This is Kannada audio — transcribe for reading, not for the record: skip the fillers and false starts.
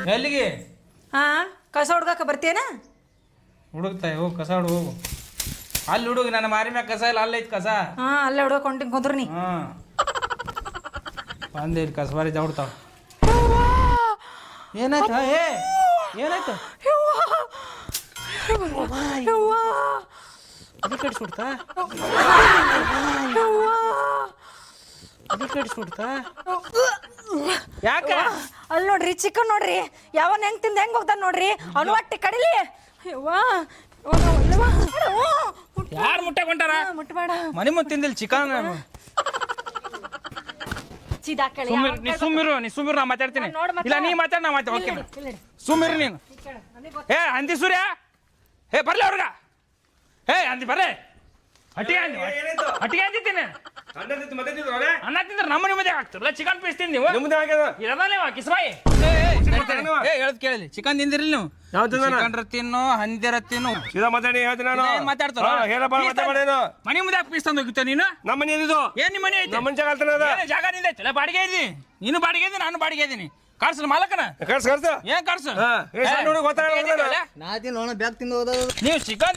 ಎಲ್ಲಿಗೆ ಹಾ ಕಸ ಹುಡ್ಗಾಕ ಬರ್ತೀಯನ ಹುಡುಕ್ತಾಯಿ ಹೋಗು ಕಸ ಹುಡುಗ ಹೋಗು ಅಲ್ಲಿ ಹುಡುಗ ನನ್ನ ಮಾರಿ ಮ್ಯಾಗ ಕಸ ಇಲ್ಲ ಅಲ್ಲೈತಿ ಕಸ ಹಾ ಅಲ್ಲೇ ಹುಡ್ಕೊಂಟಿನ್ ಕುಂದ್ರ ನೀ ಹಾ ಬಂದೆ ಇಲ್ಲಿ ಕಸಬಾರಿ ಜಾಡ್ತಾವ ಏನಾಯ್ತು ಏ ಏನಾಯ್ತು ಅದು ಕಡಿಸ್ಬಿಡ್ತಾ ಅದು ಕಡಿಸ್ಬಿಡ್ತಾ ಯಾಕ ಅಲ್ಲಿ ನೋಡ್ರಿ ಚಿಕನ್ ನೋಡ್ರಿ ಯಾವನ್ ಹೆಂಗ್ ತಿಂದ ಹೆಂಗ್ ಹೋಗ್ತಾನ ನೋಡ್ರಿ ಅವನು ಹೊಟ್ಟೆ ಕಡಿಲಿ ಯಾರು ಮುಟ್ಟೆ ಕೊಂಟಾರ ಮುಟ್ಬೇಡ ಮನೆ ಮುಂದೆ ತಿಂದಿಲ್ಲ ಚಿಕನ್ ಸೀದಾ ಕೇಳಿ ನೀ ಸುಮ್ಮಿರು ನಾ ಮಾತಾಡ್ತೀನಿ ಇಲ್ಲ ನೀ ಮಾತಾಡ್ ನಾ ಮಾತಾಡ್ ಓಕೆ ಸುಮ್ಮಿರು ನೀನು ಏ ಅಂದಿ ಸೂರ್ಯ ಏ ಬರ್ಲಿ ಅವ್ರಗ ಏ ಅಂದಿ ಬರ್ರಿ ಹಟ್ಟಿಗೆ ಅಂದಿದ್ದೀನಿ ಅನ್ನ ತಿಂದ್ರೆ ನಮ್ಮ ನಿಮ್ಮದೇ ಆಗ್ತಿರಲ್ಲ ಚಿಕನ್ ಪೀಸ್ ತಿಂದು ನೀವು ಇರಲ್ಲ ಕಿಸ್ಬಾಯಿ ಹೇಳದ್ ಕೇಳಿ ಚಿಕನ್ ತಿಂದಿರಲಿ ನೀವು ಚಿಕನ್ ತಿನ್ನು ಹಂದಿರ ತಿನ್ನು ಮಾತಾಡ್ತಾರ ಮನೆ ಮುಂದೆ ಪೀಸ್ ತಂದು ಹೋಗಿತ್ತ ನೀನು ನಮ್ಮ ಮನೆ ಏನ್ ನಿಮ್ಮ ಮನೆ ಐತಿ ನಮ್ಮ ಜಾಗ ಜಾಗ ನಿಂದ ಬಾಡಿಗೆ ಇದ್ದೀನಿ ನೀನು ಬಾಡಿಗೆ ಇದ್ದೀನಿ ನಾನು ಬಾಡಿಗೆ ಇದ್ದೀನಿ ಕಾರ್ಸಲ್ ಮಾಲಕನ ಕರ್ಸ ಏನ್ ಕಾರ್ಸು ಹುಡುಗ ನೀವು ಚಿಕನ್